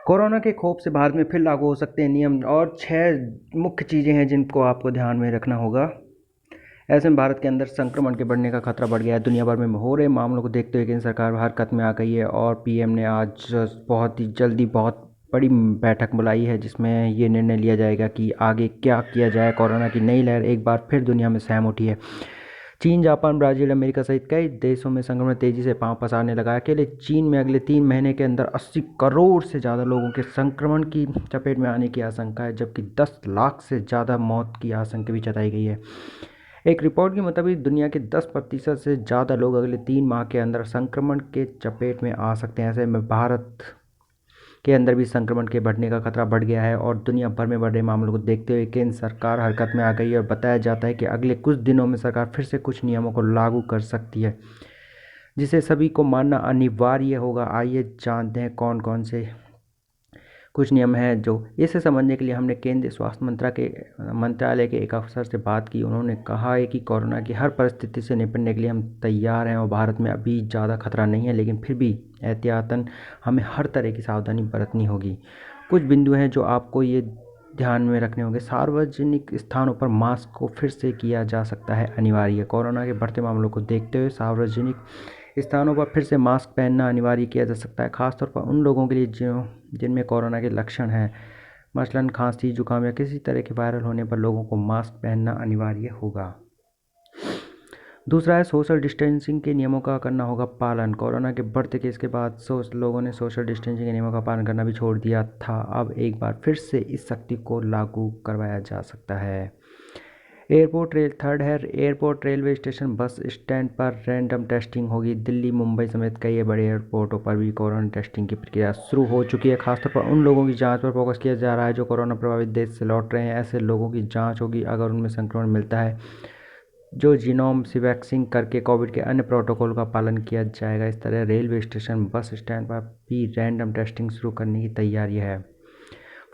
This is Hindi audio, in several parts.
कोरोना के खौफ से भारत में फिर लागू हो सकते हैं नियम और 6 मुख्य चीज़ें हैं जिनको आपको ध्यान में रखना होगा। ऐसे में भारत के अंदर संक्रमण के बढ़ने का खतरा बढ़ गया है। दुनिया भर में हो रहे मामलों को देखते हुए केंद्र सरकार हरकत में आ गई है और पीएम ने आज बहुत ही जल्दी बहुत बड़ी बैठक बुलाई है जिसमें ये निर्णय लिया जाएगा कि आगे क्या किया जाए। कोरोना की नई लहर एक बार फिर दुनिया में सहम उठी है। चीन, जापान, ब्राज़ील, अमेरिका सहित कई देशों में संक्रमण तेजी से पांव पसारने लगा है। अकेले चीन में अगले 3 महीने के अंदर 80 करोड़ से ज़्यादा लोगों के संक्रमण की चपेट में आने की आशंका है, जबकि 10 लाख से ज़्यादा मौत की आशंका भी जताई गई है। एक रिपोर्ट के मुताबिक दुनिया के 10% से ज़्यादा लोग अगले 3 माह के अंदर संक्रमण के चपेट में आ सकते हैं। ऐसे में भारत के अंदर भी संक्रमण के बढ़ने का खतरा बढ़ गया है और दुनिया भर में बढ़ रहे मामलों को देखते हुए केंद्र सरकार हरकत में आ गई है और बताया जाता है कि अगले कुछ दिनों में सरकार फिर से कुछ नियमों को लागू कर सकती है, जिसे सभी को मानना अनिवार्य होगा। आइए जानते हैं कौन कौन से कुछ नियम हैं जो इसे समझने के लिए हमने केंद्रीय स्वास्थ्य मंत्रालय के एक अफसर से बात की। उन्होंने कहा है कि कोरोना की हर परिस्थिति से निपटने के लिए हम तैयार हैं और भारत में अभी ज़्यादा खतरा नहीं है, लेकिन फिर भी एहतियातन हमें हर तरह की सावधानी बरतनी होगी। कुछ बिंदु हैं जो आपको ये ध्यान में रखने होंगे। सार्वजनिक स्थानों पर मास्क को फिर से किया जा सकता है अनिवार्य। कोरोना के बढ़ते मामलों को देखते हुए सार्वजनिक स्थानों पर फिर से मास्क पहनना अनिवार्य किया जा सकता है, खासतौर पर उन लोगों के लिए जिनमें कोरोना के लक्षण हैं, मसलन खांसी, जुकाम या किसी तरह के वायरल होने पर लोगों को मास्क पहनना अनिवार्य होगा। दूसरा है सोशल डिस्टेंसिंग के नियमों का करना होगा पालन। कोरोना के बढ़ते केस के बाद लोगों ने सोशल डिस्टेंसिंग के नियमों का पालन करना भी छोड़ दिया था। अब एक बार फिर से इस सख्ती को लागू करवाया जा सकता है। Airport, railway station, bus stand पर रैंडम टेस्टिंग होगी। दिल्ली, मुंबई समेत कई बड़े एयरपोर्टों पर भी कोरोना टेस्टिंग की प्रक्रिया शुरू हो चुकी है। खासतौर पर उन लोगों की जांच पर फोकस किया जा रहा है जो कोरोना प्रभावित देश से लौट रहे हैं। ऐसे लोगों की जांच होगी। अगर उनमें संक्रमण मिलता है जो जीनोम सीक्वेंसिंग करके कोविड के अन्य प्रोटोकॉल का पालन किया जाएगा। इस तरह रेलवे स्टेशन, बस स्टैंड पर भी रैंडम टेस्टिंग शुरू करने की तैयारी है।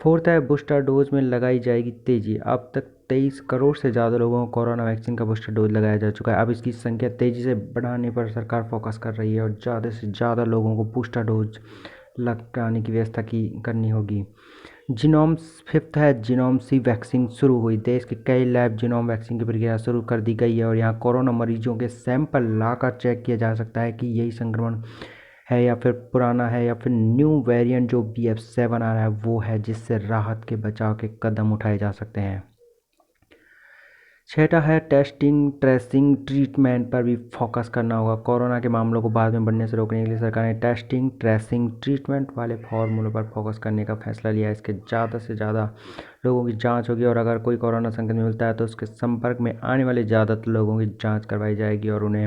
फोर्थ है बूस्टर डोज में लगाई जाएगी तेजी। अब तक 23 करोड़ से ज़्यादा लोगों को कोरोना वैक्सीन का बूस्टर डोज लगाया जा चुका है। अब इसकी संख्या तेज़ी से बढ़ाने पर सरकार फोकस कर रही है और ज़्यादा से ज़्यादा लोगों को बूस्टर डोज लगाने की व्यवस्था करनी होगी। फिफ्थ है जीनोम सी वैक्सीन शुरू हुई। देश के कई लैब जीनोम वैक्सीन की प्रक्रिया शुरू कर दी गई है और यहाँ कोरोना मरीजों के सैंपल लाकर चेक किया जा सकता है कि यही संक्रमण है या फिर पुराना है या फिर न्यू वेरिएंट जो BF7 आ रहा है वो है, जिससे राहत के बचाव के कदम उठाए जा सकते हैं। छठा है टेस्टिंग, ट्रेसिंग, ट्रीटमेंट पर भी फोकस करना होगा। कोरोना के मामलों को बाद में बढ़ने से रोकने के लिए सरकार ने टेस्टिंग, ट्रेसिंग, ट्रीटमेंट वाले फॉर्मूलों पर फोकस करने का फैसला लिया है। इसके ज़्यादा से ज़्यादा लोगों की जांच होगी और अगर कोई कोरोना संक्रमित मिलता है तो उसके संपर्क में आने वाले ज़्यादातर लोगों की जाँच करवाई जाएगी और उन्हें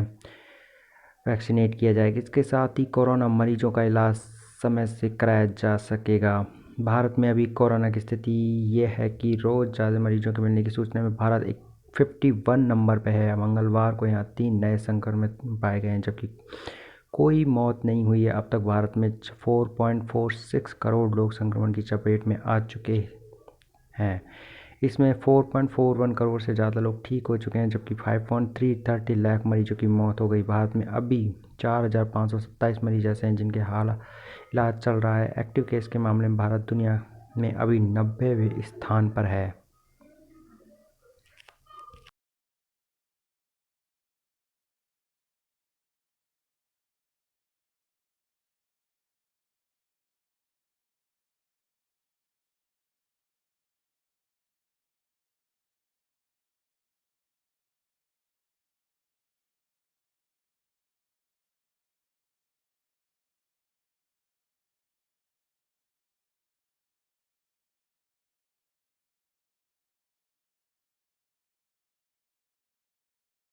वैक्सीनेट किया जाएगा। इसके साथ ही कोरोना मरीजों का इलाज समय से कराया जा सकेगा। भारत में अभी कोरोना की स्थिति ये है कि रोज़ ज़्यादा मरीजों के मिलने की सूचना में भारत 51 नंबर पर है। मंगलवार को यहाँ 3 नए संक्रमित पाए गए हैं, जबकि कोई मौत नहीं हुई है। अब तक भारत में 4.46 करोड़ लोग संक्रमण की चपेट में आ चुके हैं। इसमें 4.41 करोड़ से ज़्यादा लोग ठीक हो चुके हैं, जबकि 5.330 लाख मरीजों की मौत हो गई। भारत में अभी 4,527 मरीज ऐसे हैं जिनके इलाज चल रहा है। एक्टिव केस के मामले में भारत दुनिया में अभी 90वें स्थान पर है।